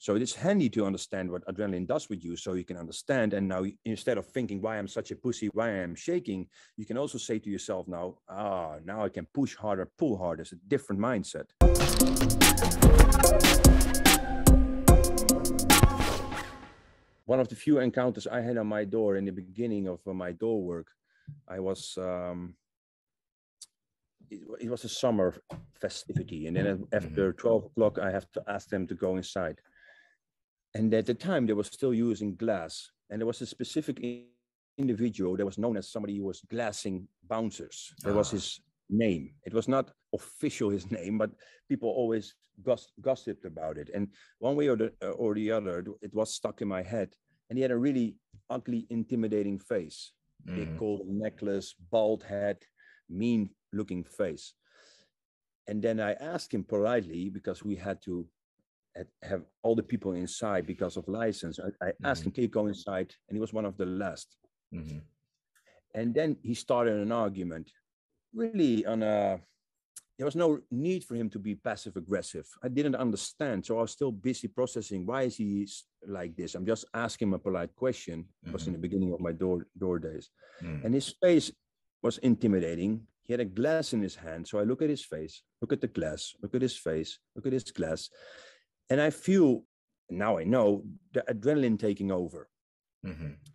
So it's handy to understand what adrenaline does with you so you can understand. And now instead of thinking why I'm such a pussy, why I'm shaking, you can also say to yourself now, now I can push harder, pull harder. It's a different mindset. One of the few encounters I had on my door in the beginning of my door work, I was, it was a summer festivity. And then after 12 o'clock, I have to ask them to go inside. And at the time, they were still using glass. And there was a specific individual that was known as somebody who was glassing bouncers. That was his name. It was not official his name, but people always gossiped about it. And one way or the other, it was stuck in my head. And he had a really ugly, intimidating face. Big gold necklace, bald head, mean-looking face. And then I asked him politely, because we had to have all the people inside because of license. I asked him, can you go inside? And he was one of the last. And then he started an argument, really there was no need for him to be passive aggressive. I didn't understand. So I was still busy processing, why is he like this? I'm just asking him a polite question. It was in the beginning of my door days. And his face was intimidating. He had a glass in his hand. So I look at his face, look at the glass, look at his face, look at his glass. And I feel, now I know, the adrenaline taking over.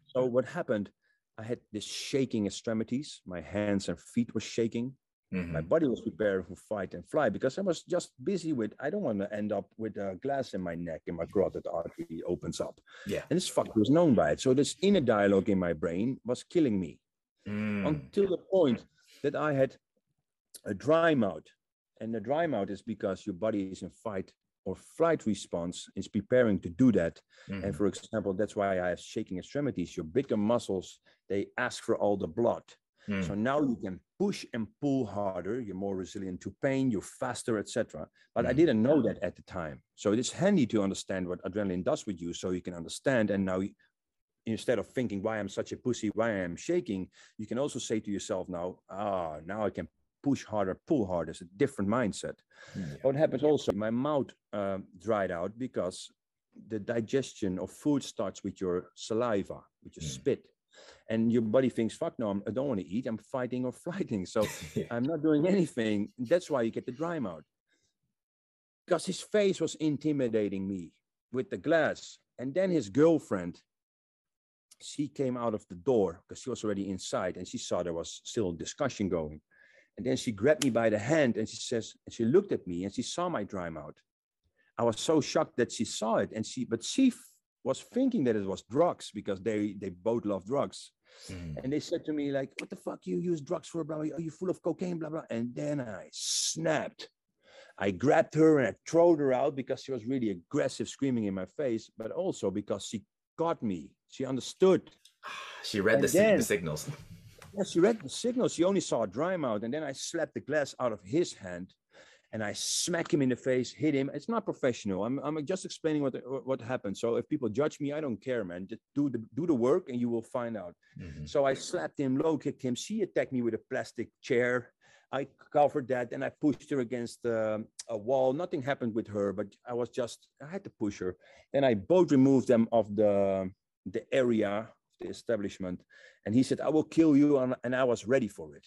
So what happened, I had this shaking extremities. My hands and feet were shaking. My body was prepared for fight and flight because I was just busy with, I don't want to end up with a glass in my neck, in my carotid artery opens up. Yeah. And this fuck was known by it. So this inner dialogue in my brain was killing me until the point that I had a dry mouth. And the dry mouth is because your body is in fight or flight response, is preparing to do that. And for example, that's why I have shaking extremities. Your bigger muscles, they ask for all the blood. So now you can push and pull harder. You're more resilient to pain. You're faster, etc. But I didn't know that at the time. So it's handy to understand what adrenaline does with you so you can understand. And now instead of thinking why I'm such a pussy, why I'm shaking, you can also say to yourself now, now I can push harder, pull harder. It's a different mindset. What happens also, my mouth dried out because the digestion of food starts with your saliva, with your spit. And your body thinks, fuck no, I don't want to eat. I'm fighting or flighting. So I'm not doing anything. That's why you get the dry mouth. Because his face was intimidating me with the glass. And then his girlfriend, she came out of the door because she was already inside and she saw there was still a discussion going. And then she grabbed me by the hand and she says, and she looked at me and she saw my dry mouth. I was so shocked that she saw it. And she was thinking that it was drugs because they both love drugs. And they said to me, like, what the fuck you use drugs for, blah, blah, are you full of cocaine, blah, blah. And then I snapped. I grabbed her and I threw her out because she was really aggressive, screaming in my face, but also because she got me. She understood. She read the signals. Yeah, she read the signals. She only saw a dry mouth. And then I slapped the glass out of his hand. And I smack him in the face, hit him. It's not professional. I'm just explaining what happened. So if people judge me, I don't care, man. Just do the work and you will find out. So I slapped him, low kicked him. She attacked me with a plastic chair. I covered that and I pushed her against a wall. Nothing happened with her, but I had to push her. Then I both removed them of the area, the establishment. And he said, I will kill you. And I was ready for it.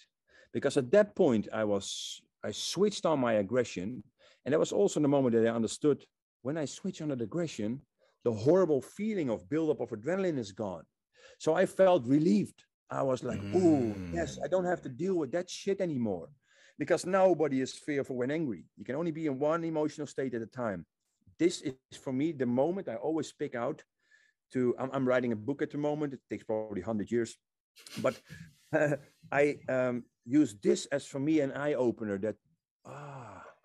Because at that point, I switched on my aggression. And that was also the moment that I understood when I switch on the aggression, the horrible feeling of buildup of adrenaline is gone. So I felt relieved. I was like, oh, yes, I don't have to deal with that shit anymore. Because nobody is fearful when angry. You can only be in one emotional state at a time. This is, for me, the moment I always pick out to, I'm writing a book at the moment. It takes probably 100 years. But I use this as, for me, an eye-opener that,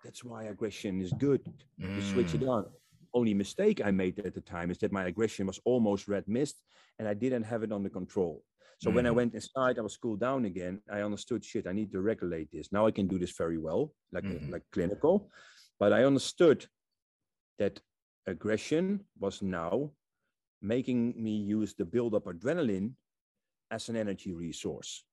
that's why aggression is good. You switch it on. Only mistake I made at the time is that my aggression was almost red mist and I didn't have it under control. So when I went inside, I was cooled down again. I understood, shit, I need to regulate this. Now I can do this very well, like clinical. But I understood that aggression was now making me use the buildup adrenaline as an energy resource.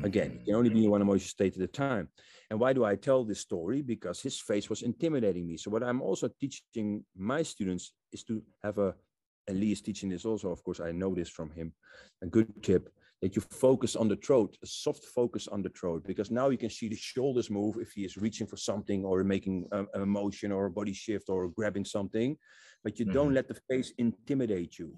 Again, it can only be one emotion state at a time. And why do I tell this story? Because his face was intimidating me. So what I'm also teaching my students is to have and Lee is teaching this also, of course, I know this from him, a good tip, that you focus on the throat, a soft focus on the throat, because now you can see the shoulders move if he is reaching for something or making a motion or a body shift or grabbing something, but you don't let the face intimidate you.